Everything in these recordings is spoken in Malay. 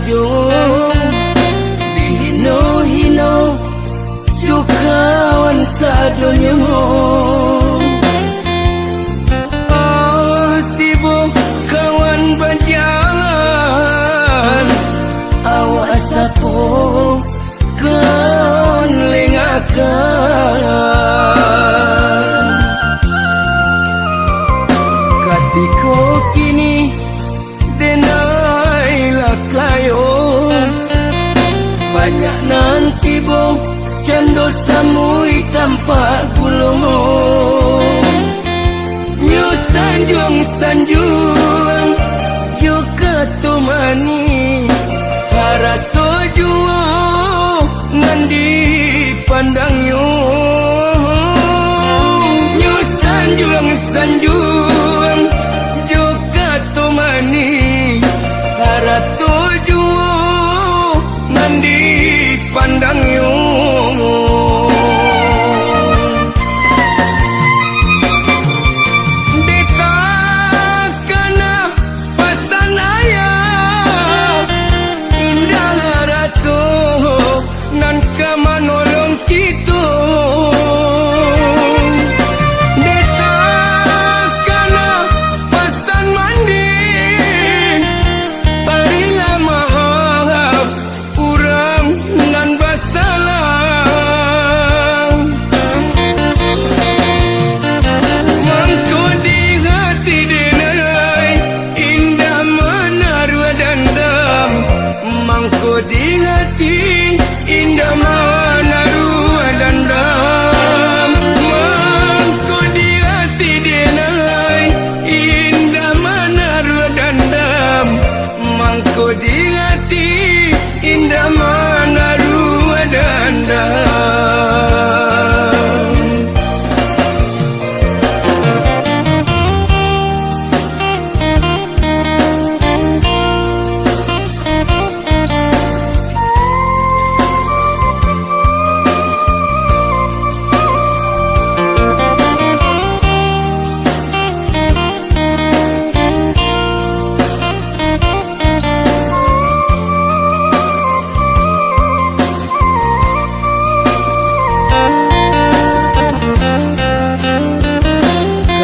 sajo dihino-hino cukawan sadonyo. Oh tibo kawan berjalan awak sapo kawan lengakan. Katiko kini denailah kayo banyak nanti bo cando samui tanpa gulung. Nyo sanjuang juga tumani harato juo nandi pandangnya. Nyo sanjuang juga tumani harato juo nandi pandangnya. Di hati indah menaruh dendam. Mangko di hati denai indah menaruh dendam. Mangko di hati indah menaruh dendam.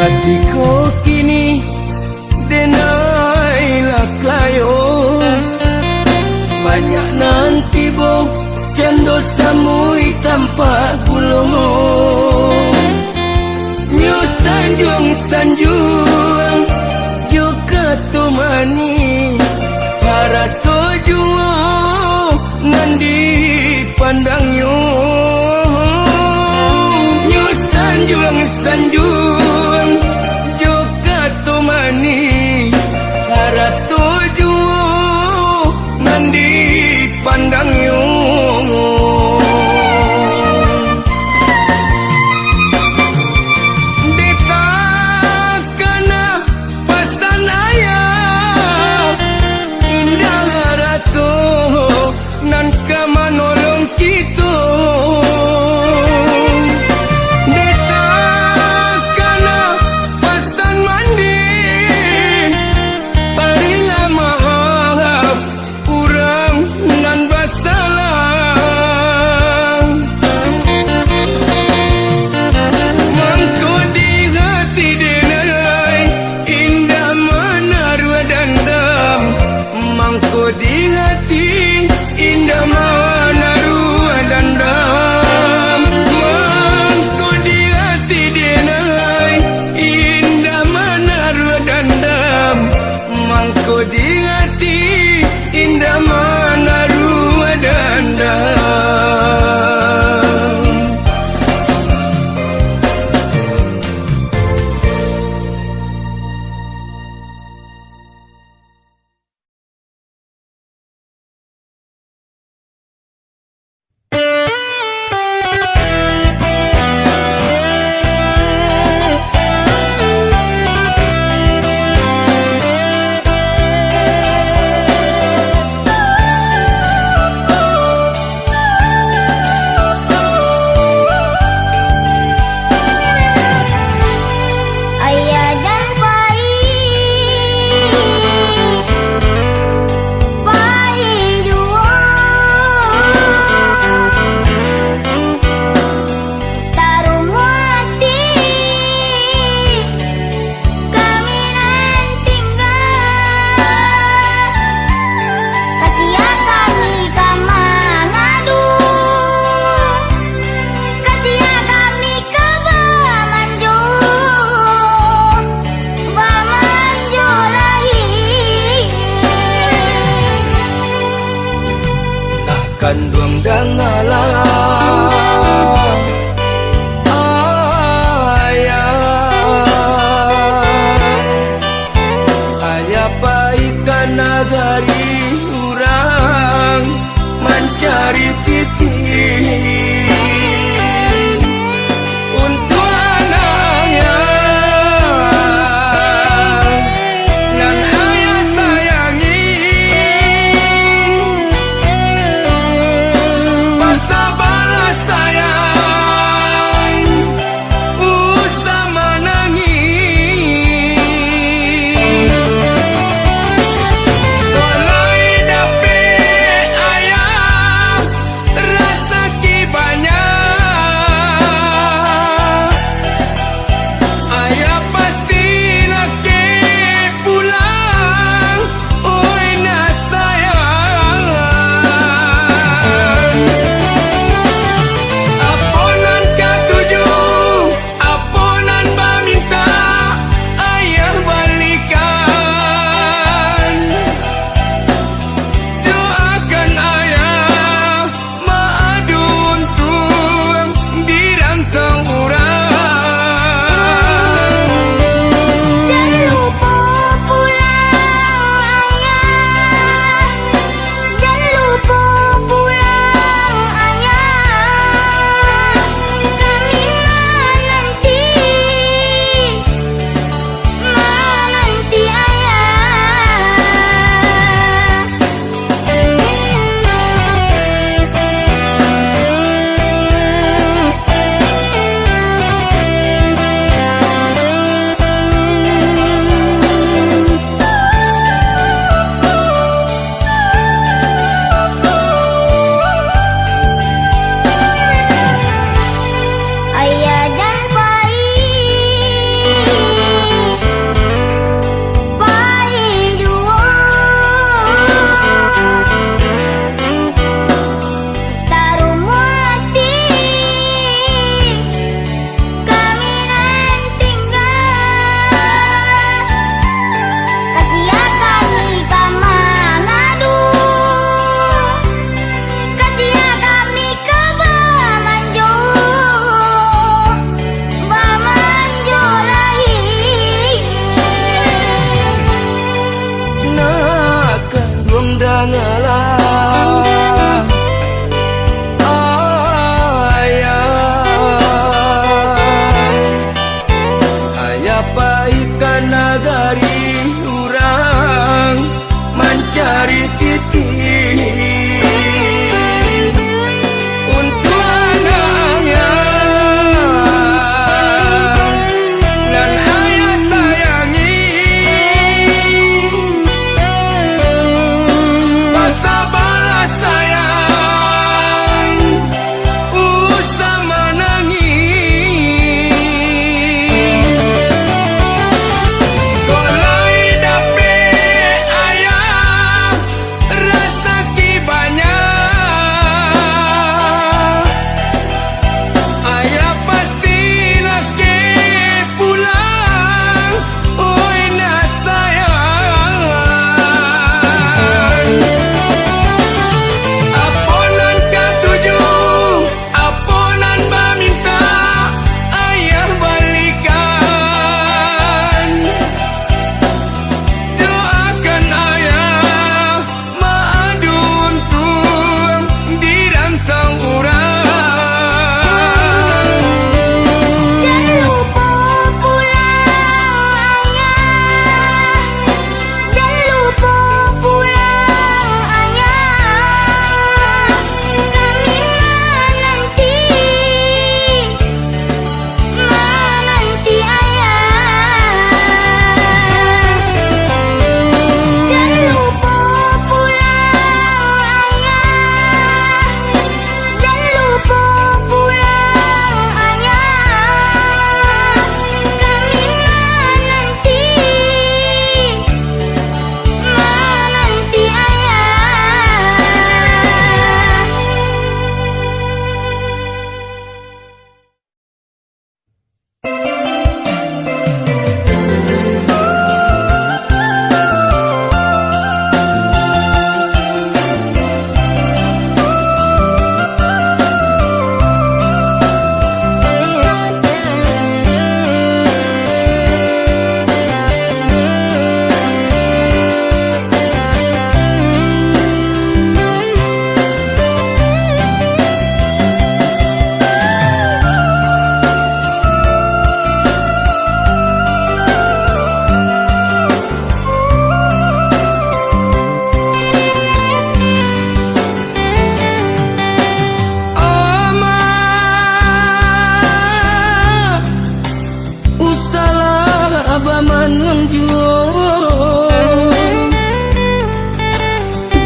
Katiko kini denailah kayo banyak nanti bo cando samui tanpa gulung. Nyo sanjuang juga tumani harato juo nandi pandangnya. Nyo sanjuang juga tumani harato juo nandi pandangnya. Detaka dangalah Paikan nagari urang mencari titik untuk anaknya nan ayah sayangi masa balas sayang usah menangis Paikan nagari urang mencari titik untuk anaknya dan ayah sayangi masa balas sayang usah menangis. Con menjual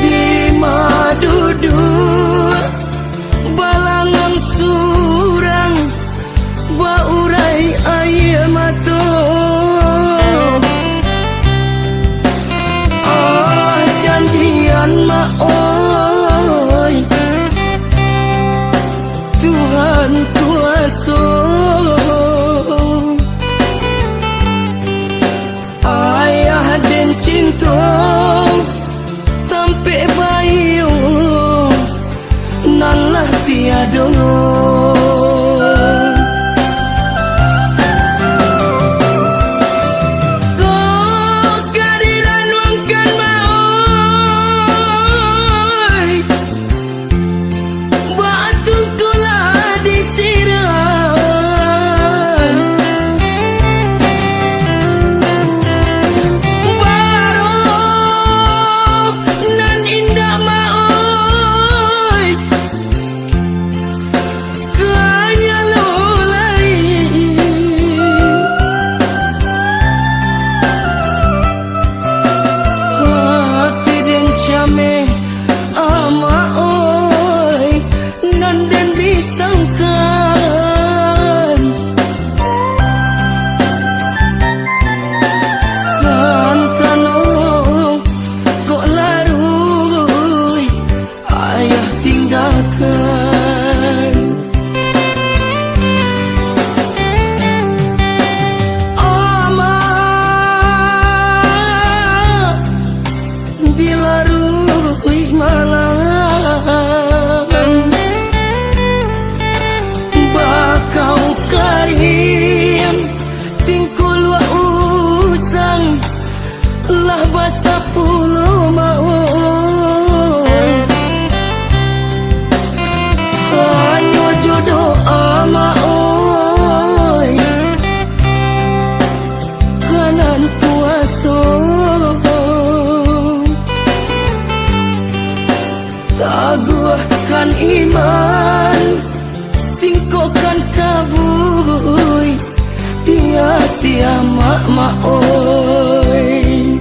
di madudu balangan surang baurai air mata janjian mak oi Tuhan kuasa ayah dan cinta tampe bayu nan lah tiada dilarui malam bakau karim tingkul wa usang lah basa puluh mau hanya jodoh ama oi kanan puasa taguhkan iman singkokan kabui dia mak oi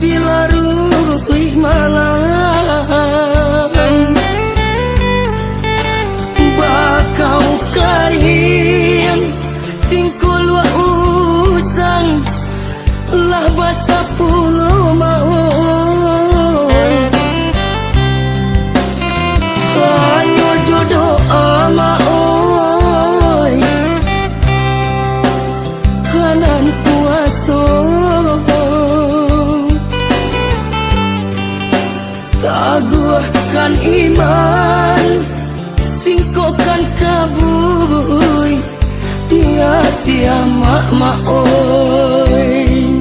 dilarui malam bakau karim tingkul wa usang lah basa puluh mau hanya jodoh ama oi kanan puasa taguhkan iman singkokan kabui dia mak oi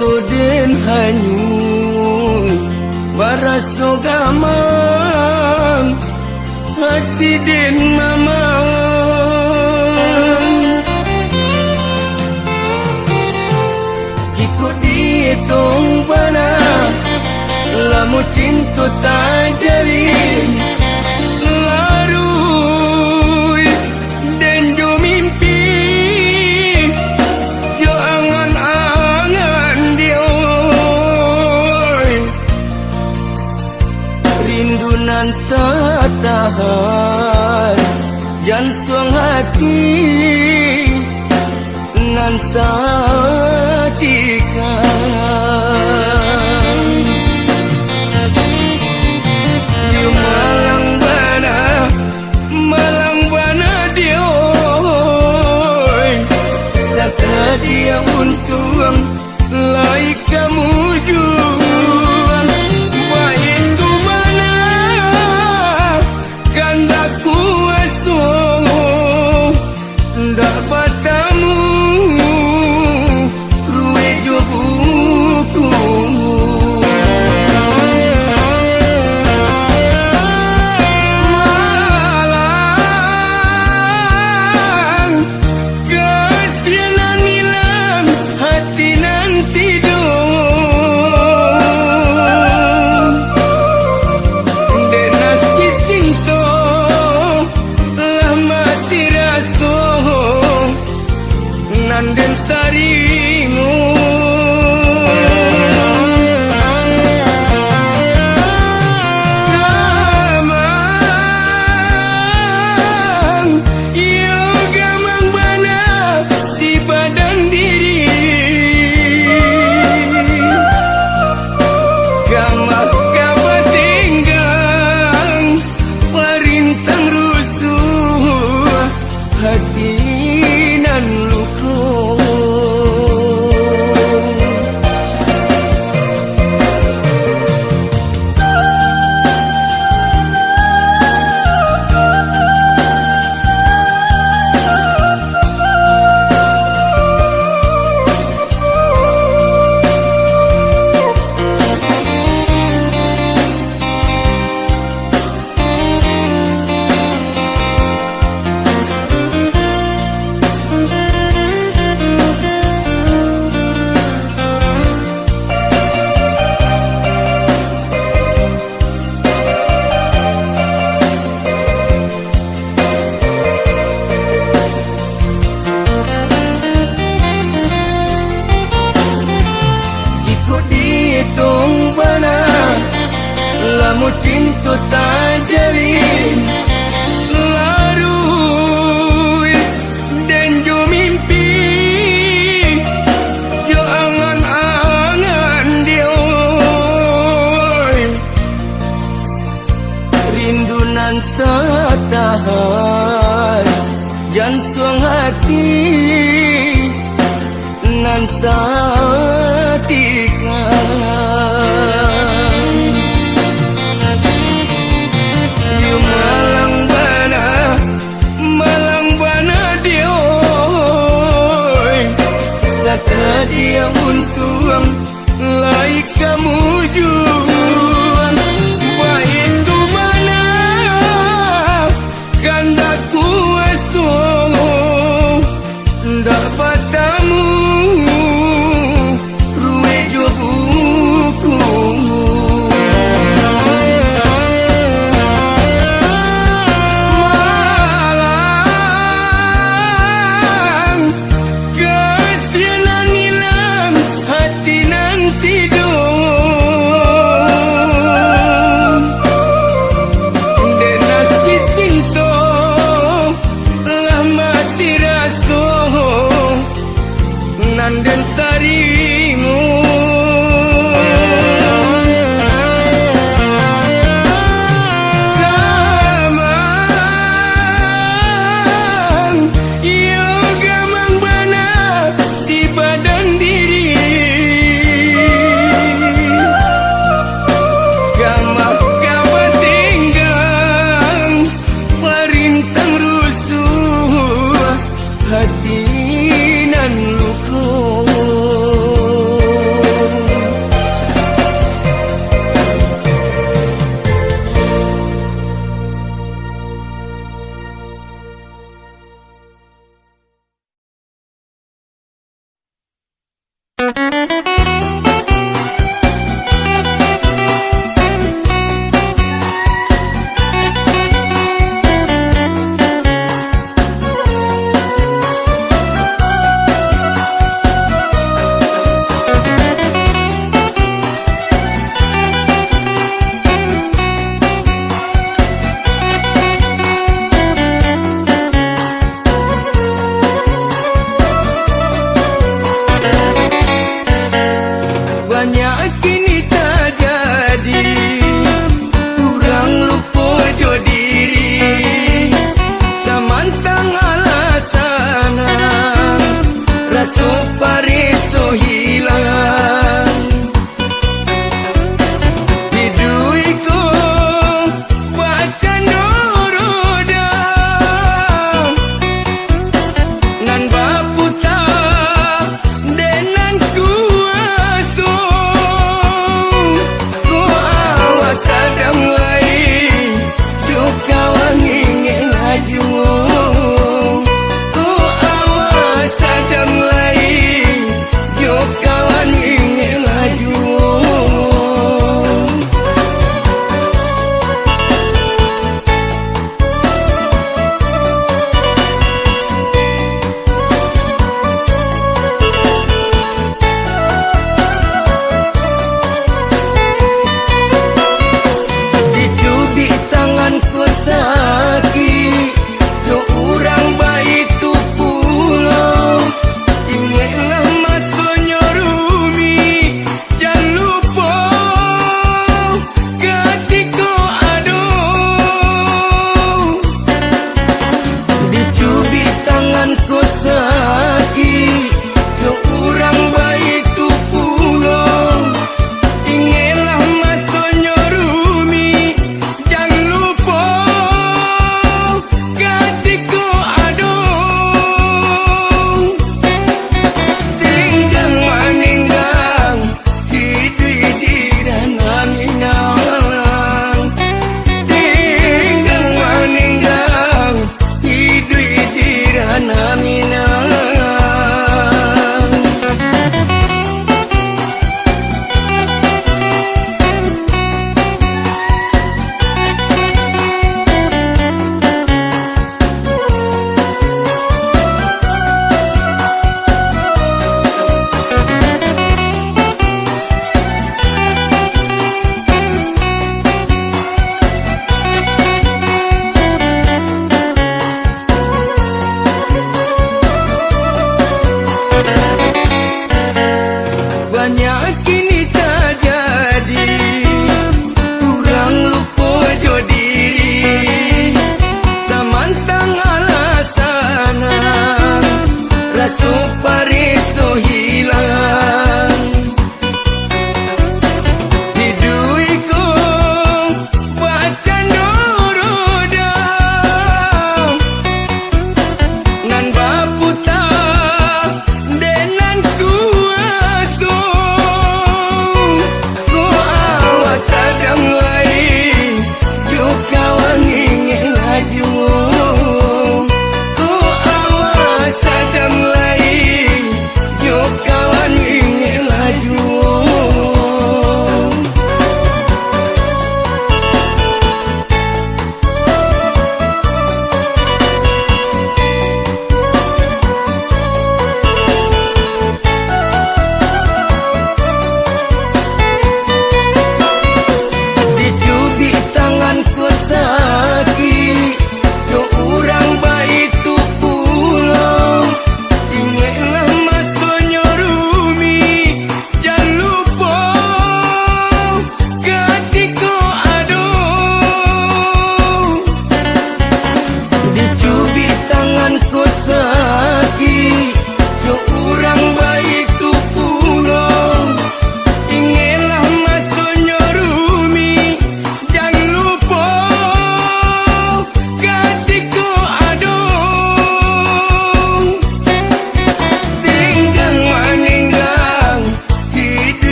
to den hanyut baraso gamang hati den mamang jiko dihitung bana lamu cinta tak jalin larui dan jo mimpi jo angan-angan dioi rindu nan tak tahan jantung hati nan tak tikan dia untung lai kamu jual baik tu mana kanda kuaso dapat tamu ruwe jobuku nanden tarimu gamang iyo gamang bana si badan diri gamang kabat tinggang parintang rusuh hati nan luku hitung bana lamu cinta tak jalin larui dan jo mimpi jo angan-angan dioi rindu nan tak tahan jantung hati nan tak tikan you malang bana dioi tak dia untung lai kamu jual baik tu mana kanda kuaso dapat tamu ruwe jobuku malang kasihan hilang hati nan tidur dan nasi cinta lah mati raso nanden tarimu gamang iyo gamang bana si badan diri gamang kabat tinggang parintang rusuh hati nan luku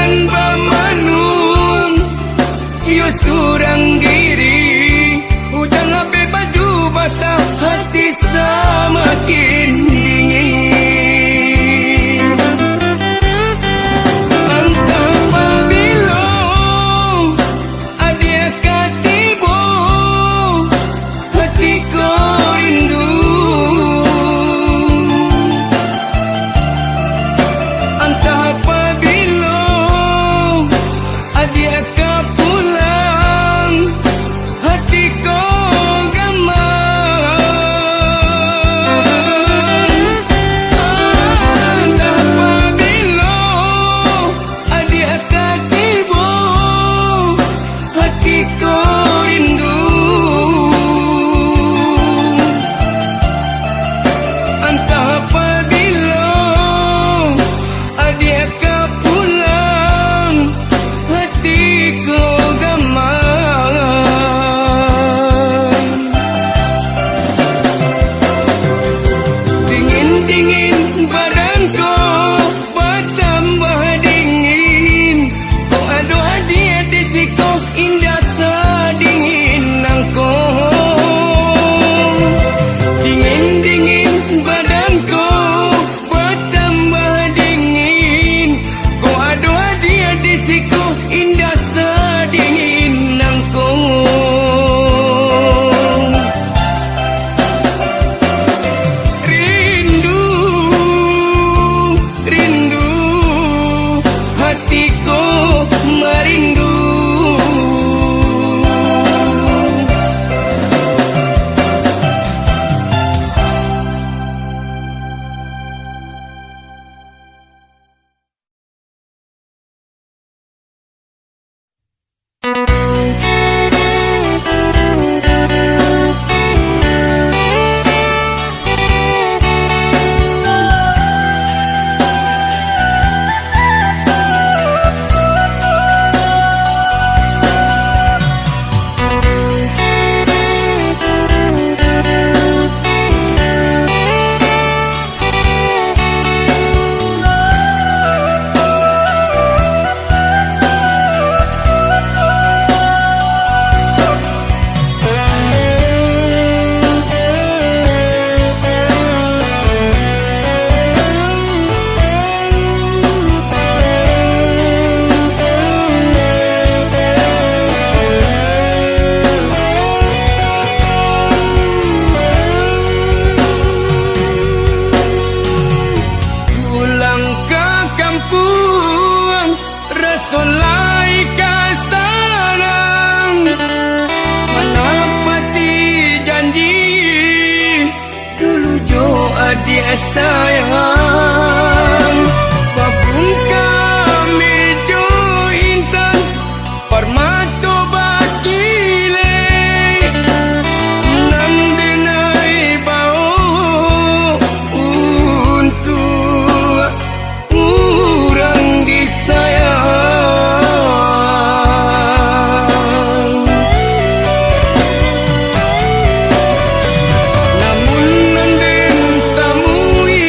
dan bamanung yo surang diri hujan lape baju basah hati semakin dingin entah pabilo adia katibo hatiku rindu entah apabila adia kau pulang hatiku gamang entah apabila adia kau tiba hatiku rindu entah apabila adia kau pulang hatiku gamang dingin-dingin badanku bertambah dingin kau aduh hadiah di siku indah sedingin nangku dingin-dingin badanku bertambah dingin kau aduh hadiah di siku indah sedingin nangku rindu rindu hatiku merindu pulang ke kampung rasulai kasarang menepati janji dulu jo adik sayang babung kami jo intan permato bakile nandenai bau untuk urang disayang namun nanden tamui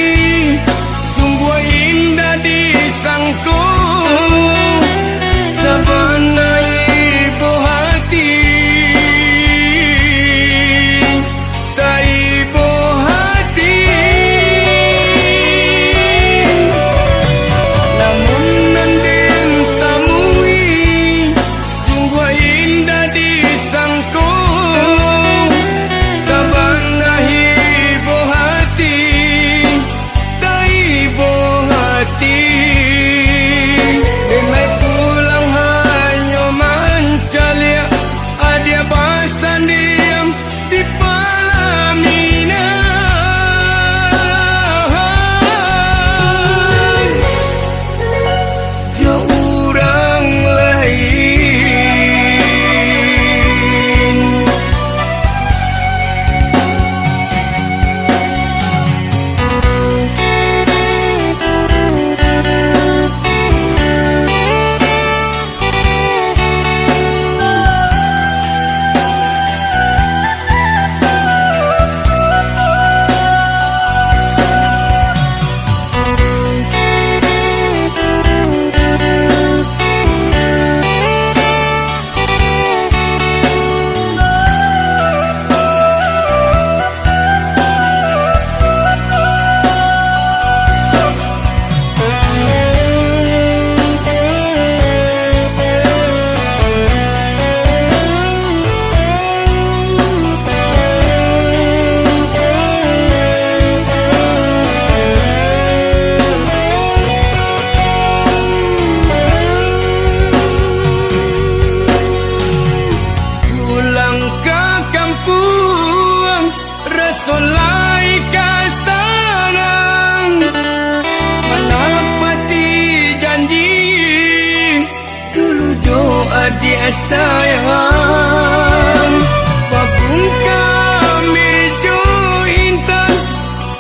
dia sayang babung kami jo intan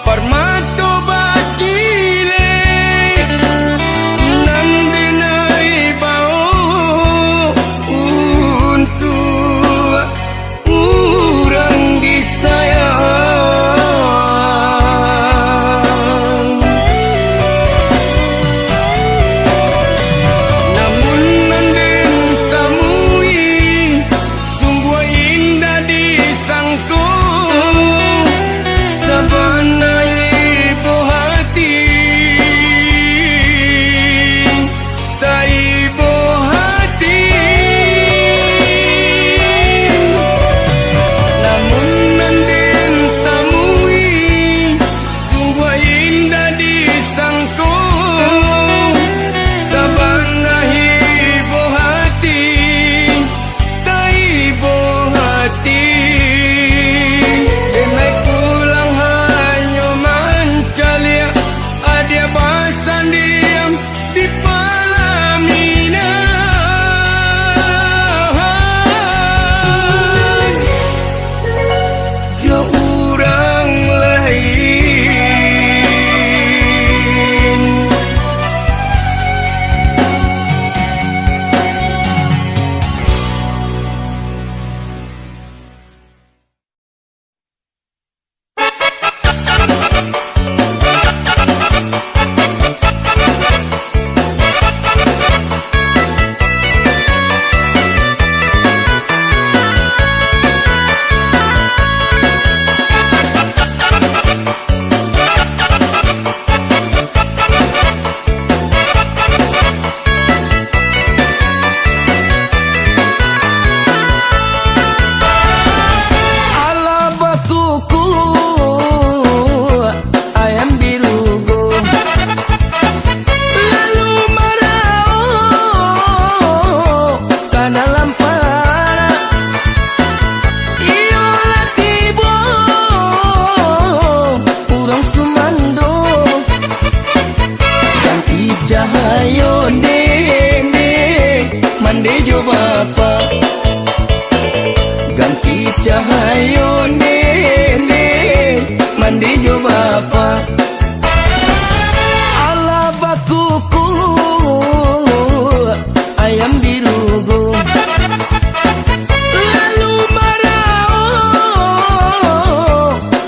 permato bakile nandenai bau untuk orang disayang. Namun nanden tamui sungguh indah disangko sabana ibu hati tak ibu hati. Namun nanden tamui sungguh indah disangko sabana ibu hati tak ibu hati. Denai pulang hanya mancalia adia basan diam di pelaminan jauh orang lain. Ala batuku ayam birugo lalu marau ke dalam para iyo latibo urang sumando ganti jahayo dene mande jo bapa ganti cahayo nene mandi jo bapa ala bakuku ayam birugo lalu marau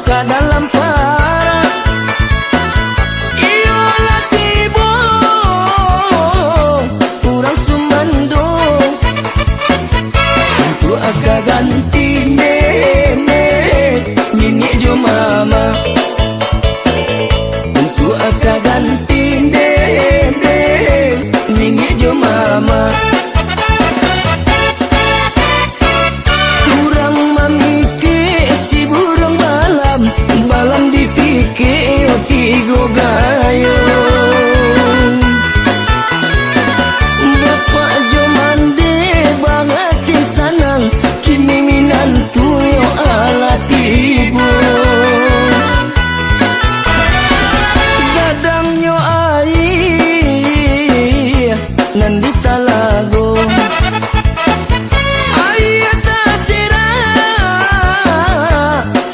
ke dalam para iyo latibo urang sumando untuk agak ganti nene nini jo mama untuk agak ganti nene nini jo mama kurang mamike si burung balam balam dipike tigo gayo Bapak jo mande banget sanang kini minantu yo ala tibu gadang yo ai nandi talago ai tasira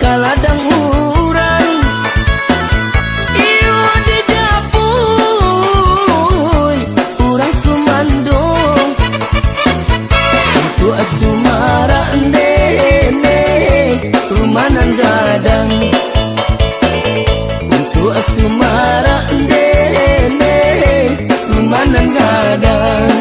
kaladang urang iyo dijapuy urang sumando untuk asumara ndene rumanan gadang untuk asumara ndene rumanan gadang.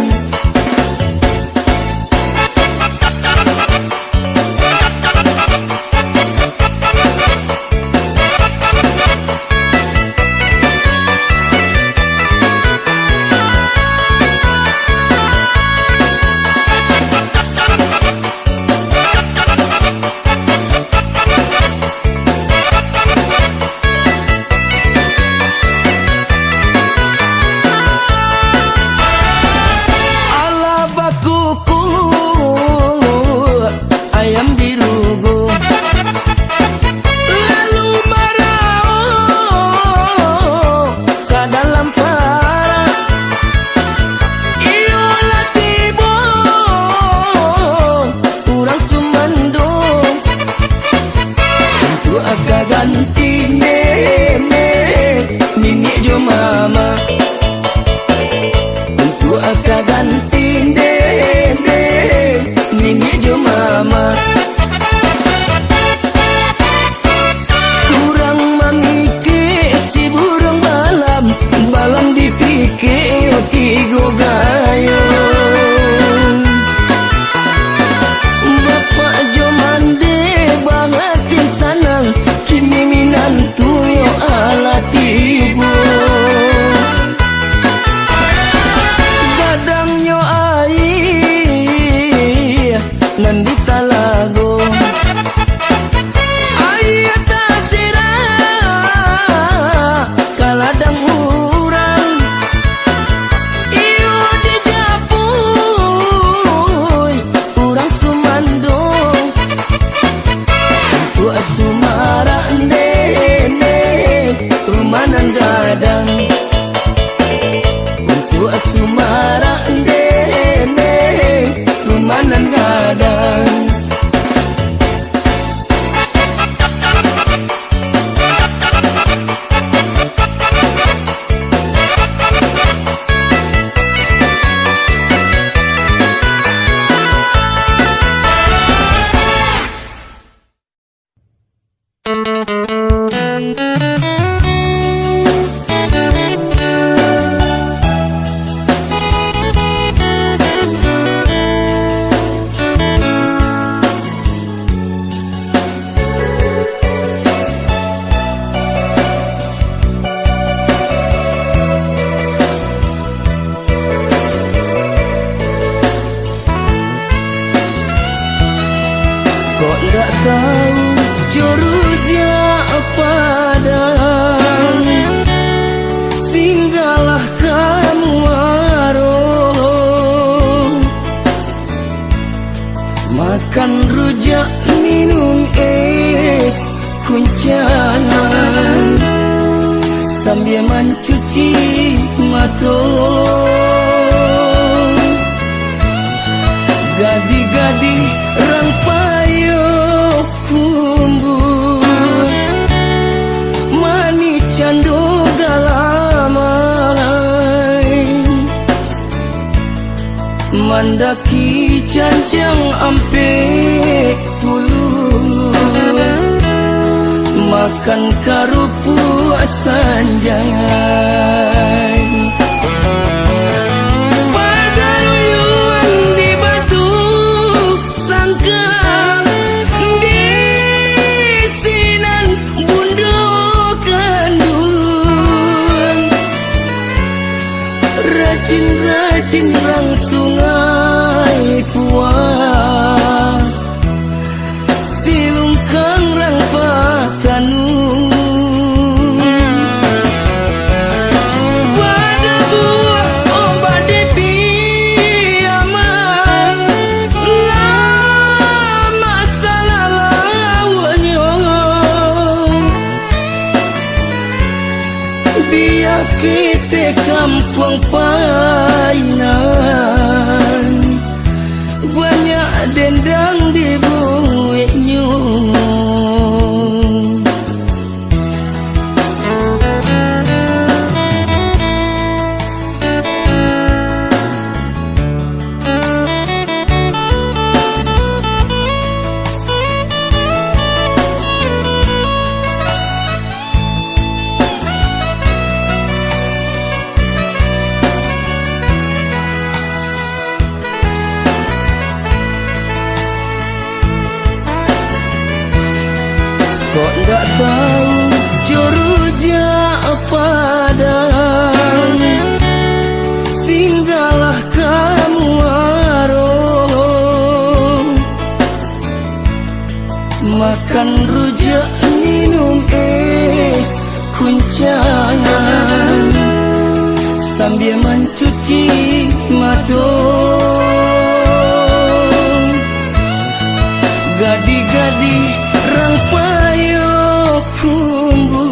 Kok nggak tahu juruja padang, singgahlah kamu warung, makan rujak minum es kuncangan sambil mencuci mata. Gadi-gadi rang payo kumbu, mani cando galamai, mandaki cancang ampe pulu, makan karupu sanjangai. Rajin-rajin rang sungai puah, silungkang rang patanu, pada buah obat depi aman, lama salah lawannya, biar kita kampung painan, banyak dendang di buihnya. Kok nggak tahu juruja padang, singgahlah kamu warung, makan rujak minum es kuncangan sambil mencuci mata. Gadi-gadi rang payo kumbu,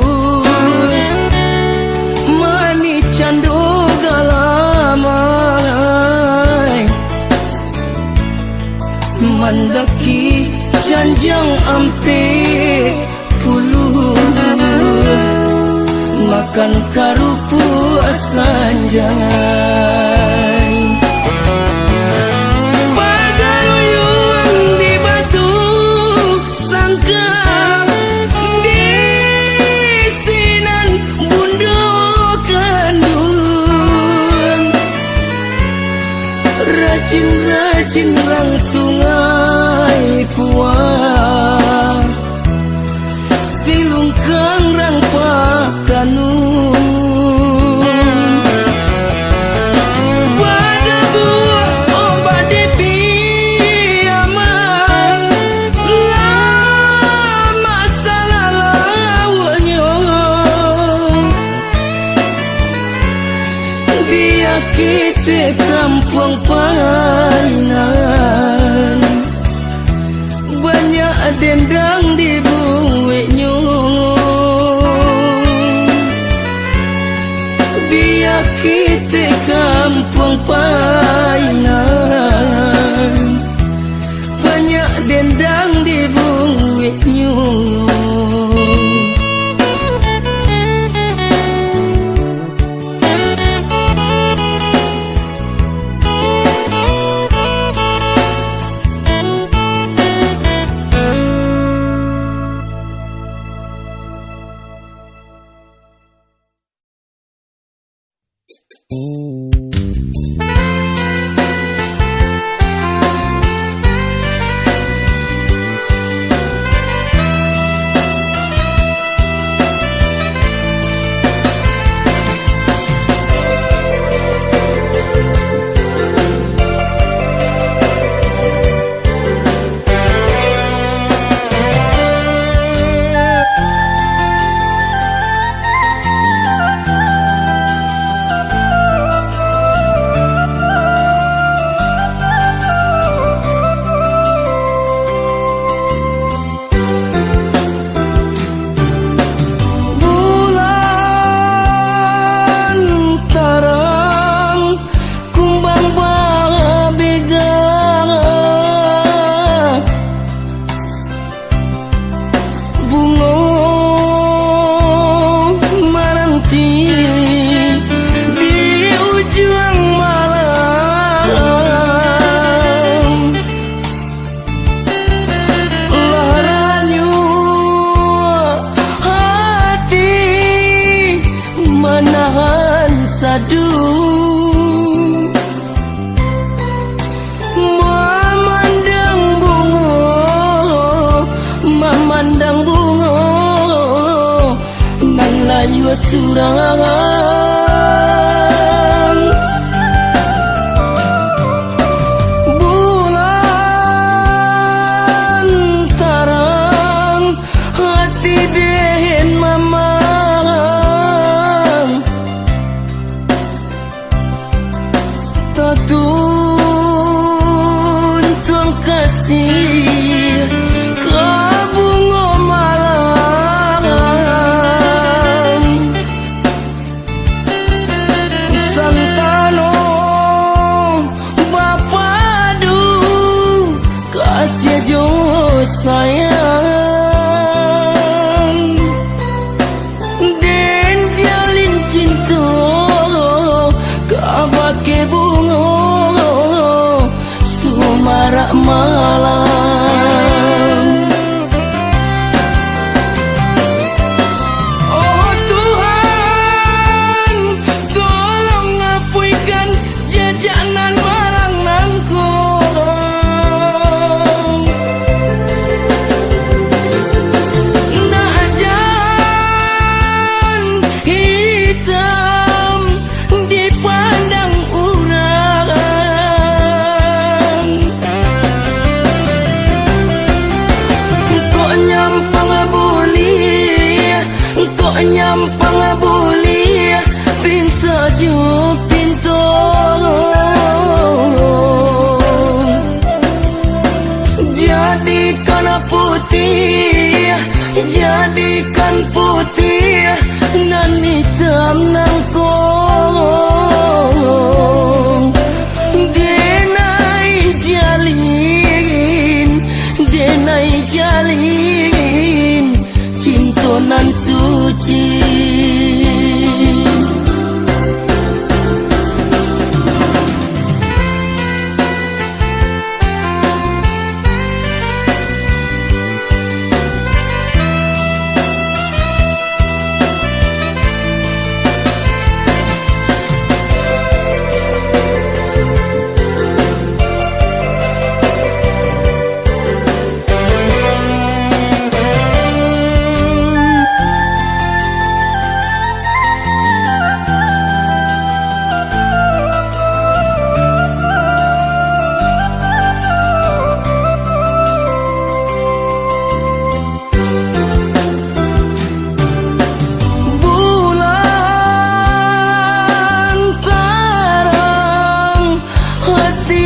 mani cando galamai, mandaki canjang ampe puluh, makan karupu sanjangai. Rajin-rajin rang sungai puah, silungkang rang patanu, pada buah obat depi aman, lama salah lawannya, biar kita kampung painan, banyak dendang di buihnya. Biar kita kampung painan, banyak dendang di buihnya. teduh, memandang bunga nan layu surang. Bulan tarang hati dehen mamang, tatun tuang kasih ka bunga malang. Santano bapadu kasih jo sayang, den jalin cinta kabake bunga sumarak malam. Oh Tuhan, tolong ngapuikan jajanan malang nangkong. Najan hitam dipandang urang, kok nyampang buli pinta juk pintu. Jadikan putih nan hitam nangkong. Denai jalin cinta nan suci.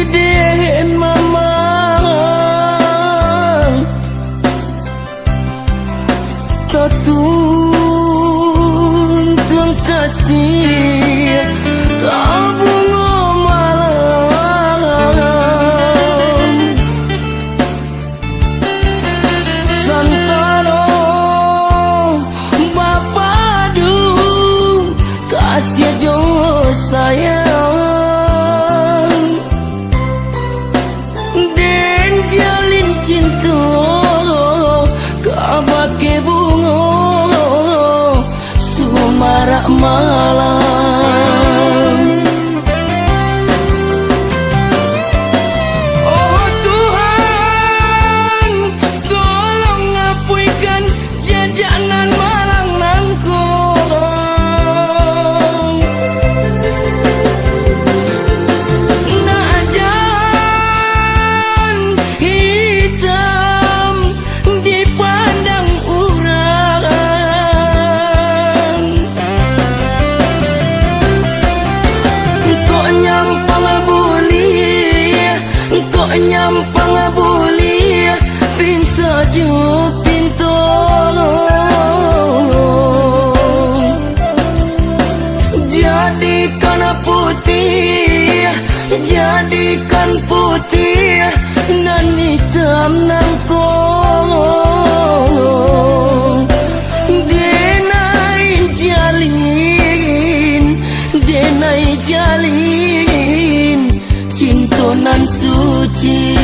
Dehen mamang, tatun tuang kasih ka bunga malang. Santano bapadu kasih jo sayang, den jalin cinta kabake bunga sumarak malam. Oh Tuhan, tolong ngapuikan jajanan malang nangkong. Najan hitam dipandang urang, kok nyampang buli pinta juk pintu. Jadikan putih nan hitam nangkong. Denai jalin cinta nan suci.